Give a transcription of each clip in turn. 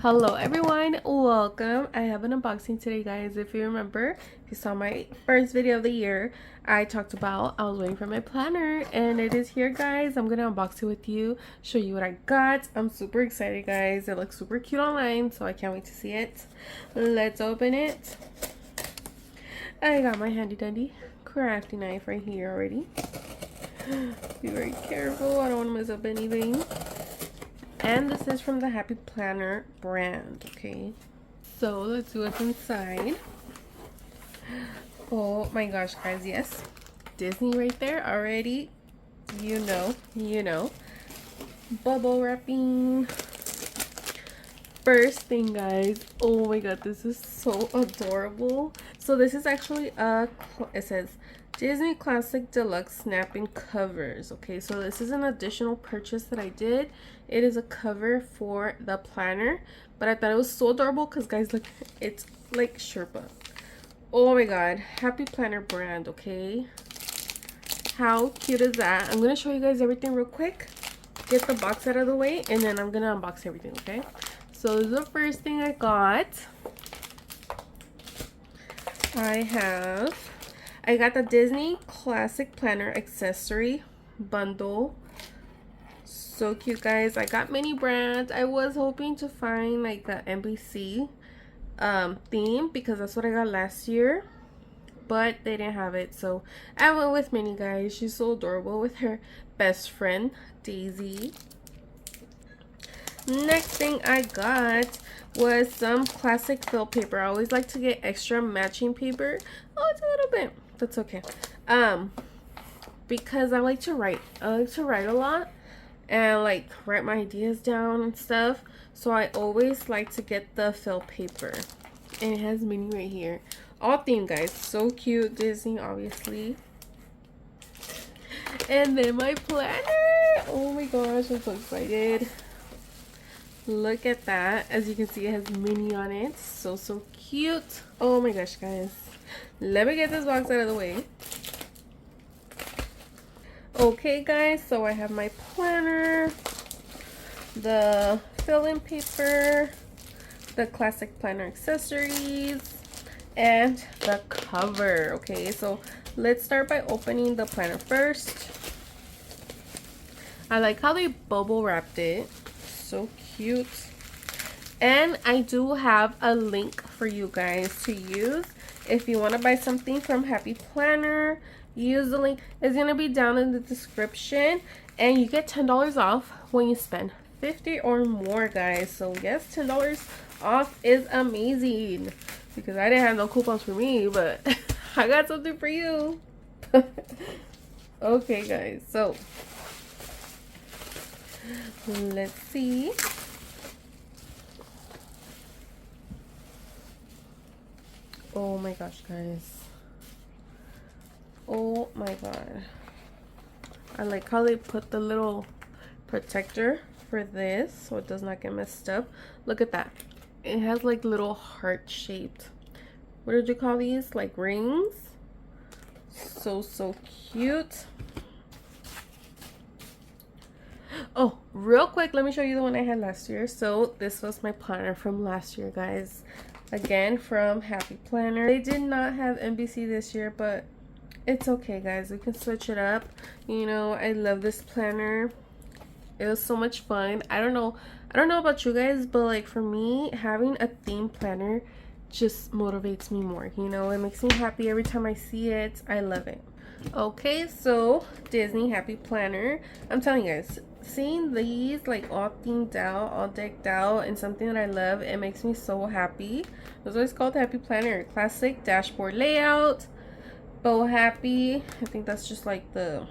Hello everyone, welcome. I have an unboxing today, guys. If you remember, if you saw my first video of the year, I talked about I was waiting for my planner, and it is here, guys. I'm gonna unbox it with you, show you what I got. I'm super excited, guys. It looks super cute online, so I can't wait to see it. Let's open it. I got my handy dandy crafty knife right here already. Be very careful, I don't want to mess up anything. And this is from the Happy Planner brand, okay? So let's see what's inside. Oh my gosh, guys, yes. Disney right there already. You know. Bubble wrapping. First thing, guys. Oh my god, this is so adorable. So this is actually it says Disney Classic Deluxe snapping covers. Okay, so this is an additional purchase that I did. It is a cover for the planner, but I thought it was so adorable because, guys, look, it's like Sherpa. Oh my god, Happy Planner brand. Okay, how cute is that? I'm gonna show you guys everything real quick, get the box out of the way, and then I'm gonna unbox everything. Okay, so this is the first thing I got. I got the Disney Classic Planner accessory bundle. So cute, guys. I got many brands. I was hoping to find like the NBC theme because that's what I got last year, but they didn't have it, so I went with Minnie, guys. She's so adorable with her best friend Daisy. Next thing I got was some classic fill paper. I always like to get extra matching paper. Oh, it's a little bit, that's okay. Because I like to write. I like to write a lot and like write my ideas down and stuff. So I always like to get the fill paper. And it has Minnie right here. All themed, guys. So cute. Disney, obviously. And then my planner. Oh my gosh, I'm so excited. Look at that. As you can see, it has Minnie on it. So cute. Oh my gosh, guys. Let me get this box out of the way. Okay, guys, so I have my planner, the fill-in paper, the classic planner accessories, and the cover. Okay, so let's start by opening the planner first. I like how they bubble wrapped it. So cute. And I do have a link for you guys to use if you want to buy something from Happy Planner. Use the link. It's going to be down in the description, and you get $10 off when you spend $50 or more, guys. So yes, $10 off is amazing because I didn't have no coupons for me, but I got something for you. Okay, guys, so let's see. Oh my gosh, guys. Oh my god. I like how they put the little protector for this so it does not get messed up. Look at that. It has like little heart shaped, what did you call these, like rings? So cute. Oh, real quick, let me show you the one I had last year. So this was my planner from last year, guys. Again, from Happy Planner. They did not have NBC this year, but it's okay, guys. We can switch it up. You know, I love this planner. It was so much fun. I don't know about you guys, but like for me, having a theme planner just motivates me more. You know, it makes me happy every time I see it. I love it. Okay, so Disney Happy Planner. I'm telling you guys, seeing these like all themed out, all decked out, and something that I love, it makes me so happy. That's why it's called Happy Planner. Classic dashboard layout. Bow happy. I think that's just like the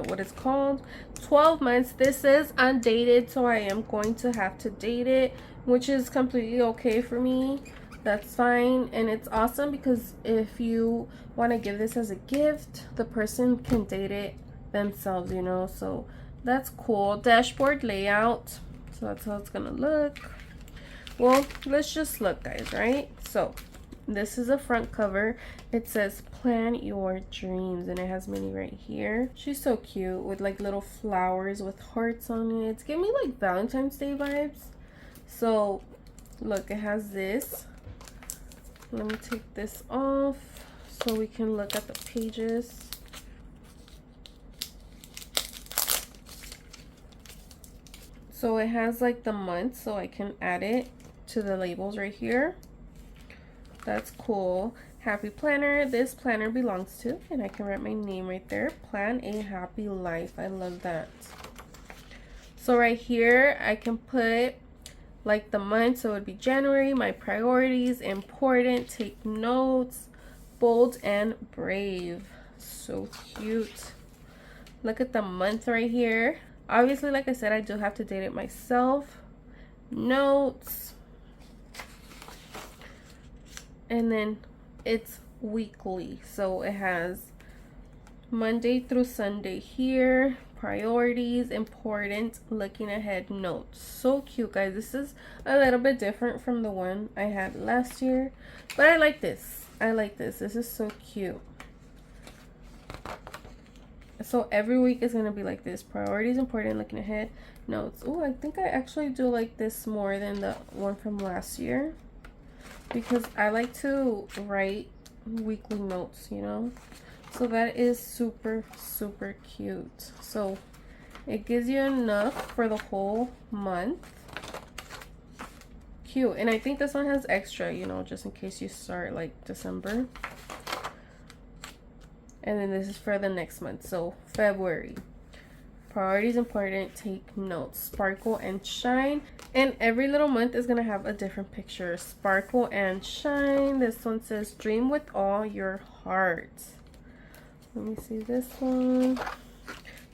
what it's called. 12 months. This is undated, so I am going to have to date it, which is completely okay for me. That's fine. And it's awesome because if you want to give this as a gift, the person can date it themselves, you know, so that's cool. Dashboard layout. So that's how it's gonna look. Well, let's just look, guys, right? So this is a front cover. It says plan your dreams, and it has Minnie right here. She's so cute with like little flowers with hearts on it. It's giving me like Valentine's Day vibes. So look, it has this. Let me take this off so we can look at the pages. So it has like the month, so I can add it to the labels right here. That's cool. Happy planner. This planner belongs to, and I can write my name right there. Plan a happy life. I love that. So right here, I can put like the month, so it would be January, my priorities, important, take notes, bold and brave. So cute. Look at the month right here. Obviously, like I said, I do have to date it myself. Notes. And then it's weekly, so it has Monday through Sunday here. Priorities, important, looking ahead, notes. So cute, guys. This is a little bit different from the one I had last year, but I like this. I like this. This is so cute. So every week is going to be like this. Priorities, important, looking ahead, notes. Oh, I think I actually do like this more than the one from last year, because I like to write weekly notes, you know. So that is super, super cute. So it gives you enough for the whole month. Cute. And I think this one has extra, you know, just in case you start like December. And then this is for the next month. So February. Priorities, important, take notes. Sparkle and shine. And every little month is going to have a different picture. Sparkle and shine. This one says dream with all your heart. Let me see this one.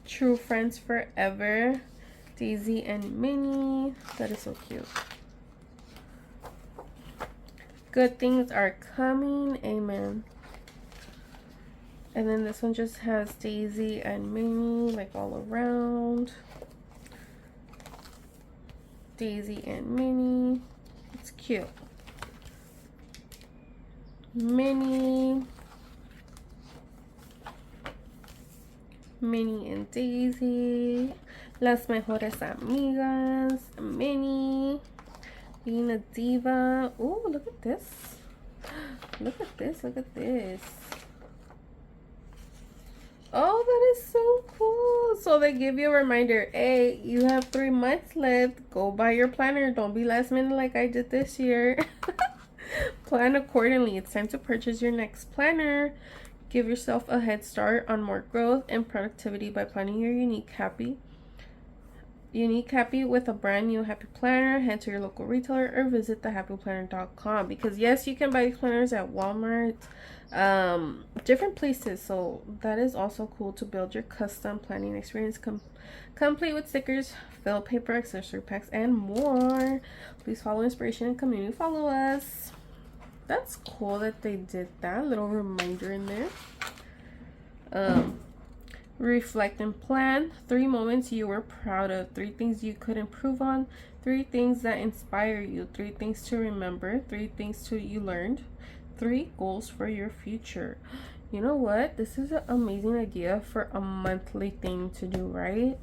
True friends forever. Daisy and Minnie. That is so cute. Good things are coming. Amen. And then this one just has Daisy and Minnie like all around. Daisy and Minnie. It's cute. Minnie. Minnie and Daisy. Las mejores amigas. Minnie. Being a diva. Oh, look at this. Look at this. Look at this. Oh, that is so cool. So they give you a reminder. Hey, you have 3 months left. Go buy your planner. Don't be last minute like I did this year. Plan accordingly. It's time to purchase your next planner. Give yourself a head start on more growth and productivity by planning your unique happy with a brand new happy planner. Head to your local retailer or visit 𝓭𝓸𝓷𝓽, because yes, you can buy these planners at Walmart, different places. So that is also cool to build your custom planning experience complete with stickers, filled paper, accessory packs, and more. Please follow inspiration and community. Follow us. That's cool that they did that little reminder in there. Reflect and plan. 3 moments you were proud of. 3 things you could improve on. 3 things that inspire you. 3 things to remember. 3 things you learned. 3 goals for your future. You know what? This is an amazing idea for a monthly thing to do, right?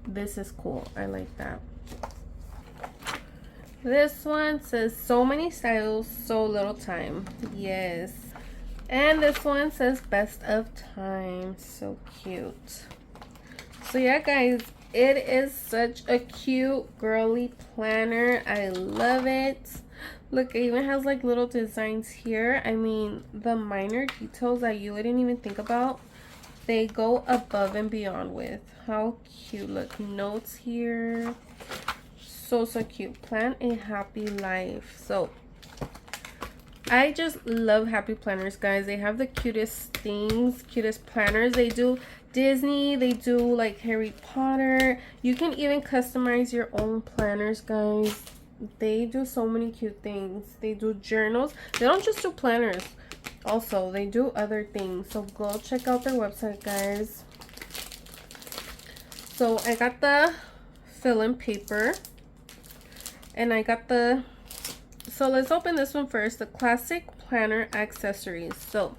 This is cool. I like that. This one says so many styles, so little time. Yes. And this one says best of time. So cute. So yeah, guys, it is such a cute girly planner. I love it. Look, it even has like little designs here. I mean, the minor details that you wouldn't even think about, they go above and beyond with. How cute. Look, notes here. So cute. Plan a happy life. So I just love happy planners, guys. They have the cutest things, cutest planners. They do Disney, they do like Harry Potter. You can even customize your own planners, guys. They do so many cute things. They do journals. They don't just do planners. Also, they do other things. So go check out their website, guys. So I got the fill-in paper. And I got the, so let's open this one first, the classic planner accessories. So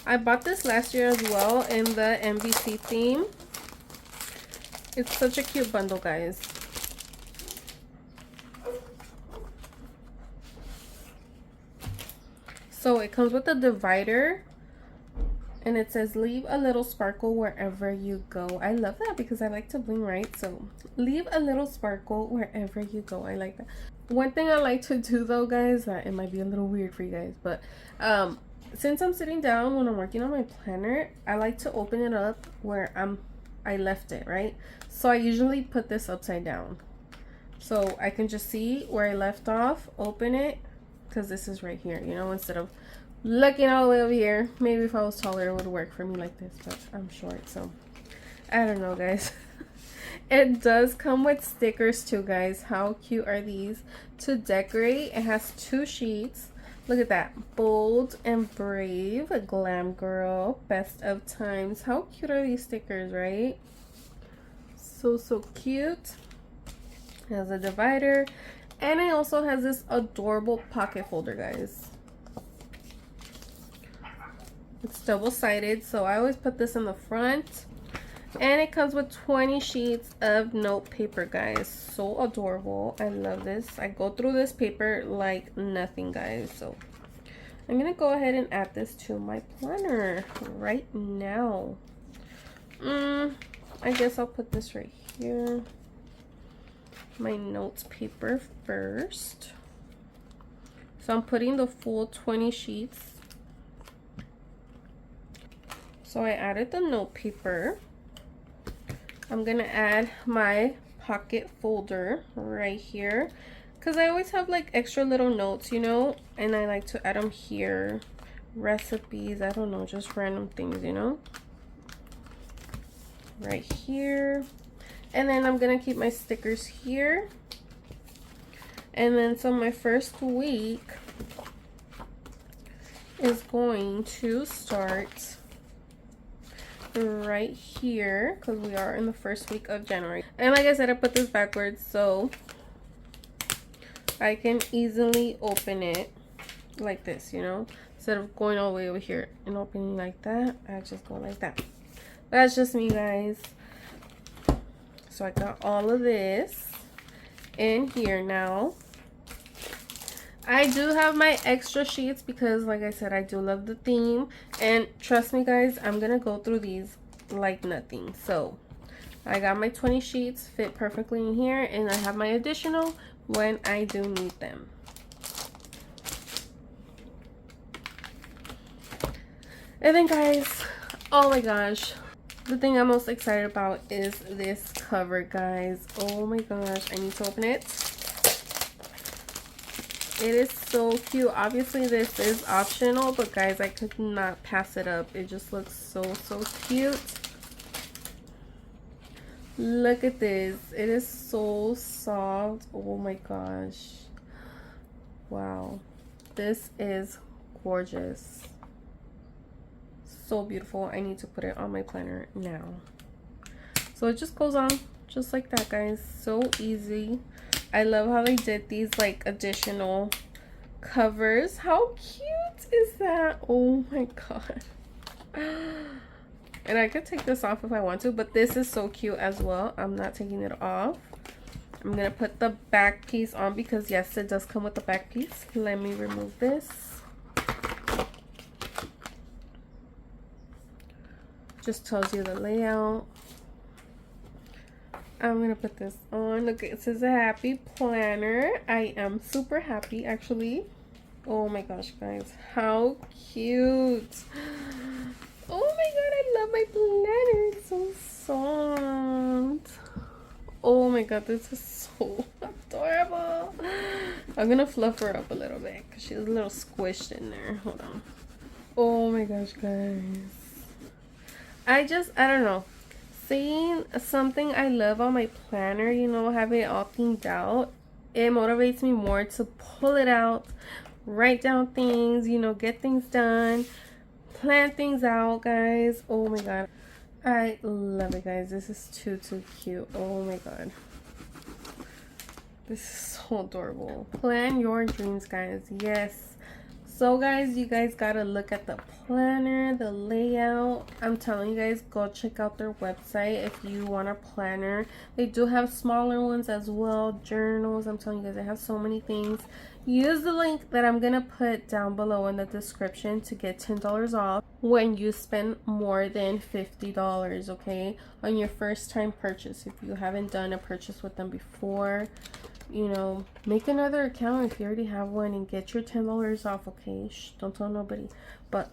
I bought this last year as well in the NBC theme. It's such a cute bundle, guys. So it comes with a divider, and it says leave a little sparkle wherever you go. I love that because I like to bling, right? So leave a little sparkle wherever you go. I like that. One thing I like to do though, guys, that it might be a little weird for you guys, but since I'm sitting down when I'm working on my planner, I like to open it up where I left it, right? So I usually put this upside down so I can just see where I left off, open it, because this is right here, you know, instead of looking all the way over here. Maybe if I was taller it would work for me like this, but I'm short, so I don't know, guys. It does come with stickers too, guys. How cute are these to decorate? It has 2 sheets. Look at that. Bold and brave, a glam girl, best of times. How cute are these stickers, right? So cute. It has a divider, and it also has this adorable pocket folder, guys. It's double-sided, so I always put this in the front. And it comes with 20 sheets of note paper, guys. So adorable. I love this. I go through this paper like nothing, guys. So I'm gonna go ahead and add this to my planner right now. I guess I'll put this right here. My notes paper first. So I'm putting the full 20 sheets. So I added the note paper. I'm gonna add my pocket folder right here because I always have like extra little notes, you know, and I like to add them here. Recipes, I don't know, just random things, you know, right here. And then I'm gonna keep my stickers here. And then so my first week is going to start right here because we are in the first week of January. And like I said, I put this backwards so I can easily open it like this, you know, instead of going all the way over here and opening like that. I just go like that. That's just me, guys. So I got all of this in here now. I do have my extra sheets because, like I said, I do love the theme. And trust me, guys, I'm going to go through these like nothing. So I got my 20 sheets, fit perfectly in here. And I have my additional when I do need them. And then, guys, oh my gosh, the thing I'm most excited about is this cover, guys. Oh my gosh, I need to open it. It is so cute. Obviously this is optional, but guys, I could not pass it up. It just looks so cute. Look at this. It is so soft. Oh my gosh. Wow. This is gorgeous. So beautiful. I need to put it on my planner now. So it just goes on just like that, guys. So easy. I love how they did these like additional covers. How cute is that? Oh my god. And I could take this off if I want to, but this is so cute as well. I'm not taking it off. I'm gonna put the back piece on because yes, it does come with the back piece. Let me remove this. Just tells you the layout. I'm gonna put this on. Look, it says a happy planner. I am super happy, actually. Oh my gosh, guys, how cute. Oh my god, I love my planner. It's so soft. Oh my god, this is so adorable. I'm gonna fluff her up a little bit because she's a little squished in there. Hold on. Oh my gosh, guys, I don't know, seeing something I love on my planner, you know, having it all themed out, it motivates me more to pull it out, write down things, you know, get things done, plan things out, guys. Oh my god, I love it, guys. This is too cute. Oh my god, this is so adorable. Plan your dreams, guys. Yes, So guys, you guys gotta look at the planner, the layout. I'm telling you guys, go check out their website if you want a planner. They do have smaller ones as well, journals. I'm telling you guys, they have so many things. Use the link that I'm gonna put down below in the description to get $10 off when you spend more than $50, okay, on your first time purchase. If you haven't done a purchase with them before, you know, make another account if you already have one and get your $10 off, okay? Shh, don't tell nobody, but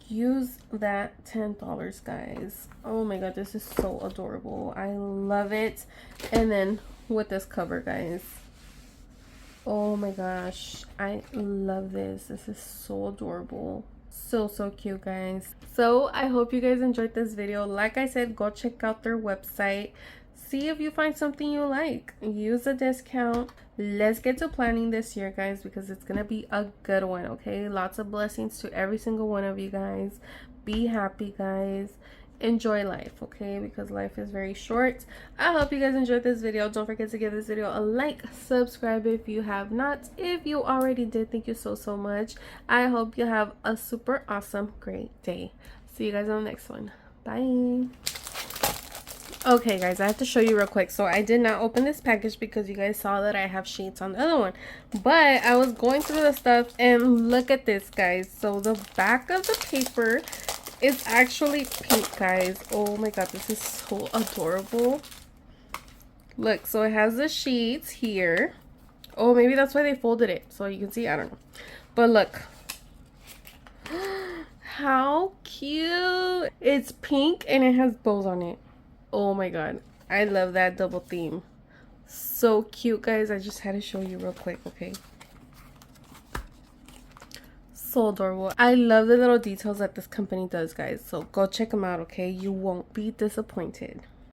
use that $10, guys. Oh my god, this is so adorable. I love it. And then with this cover, guys, oh my gosh, I love this. This is so adorable. So cute, guys. So I hope you guys enjoyed this video. Like I said, go check out their website. See if you find something you like. Use a discount. Let's get to planning this year, guys, because it's gonna be a good one, okay? Lots of blessings to every single one of you guys. Be happy, guys. Enjoy life, okay? Because life is very short. I hope you guys enjoyed this video. Don't forget to give this video a like, subscribe if you have not. If you already did, thank you so much. I hope you have a super awesome, great day. See you guys on the next one. Bye. Okay guys, I have to show you real quick. So I did not open this package because you guys saw that I have sheets on the other one, but I was going through the stuff and look at this, guys. So the back of the paper is actually pink, guys. Oh my god, this is so adorable. Look, so it has the sheets here. Oh, maybe that's why they folded it, so you can see. I don't know, but look how cute. It's pink and it has bows on it. Oh my god, I love that double theme. So cute, guys. I just had to show you real quick, okay? So adorable. I love the little details that this company does, guys. So go check them out, okay? You won't be disappointed.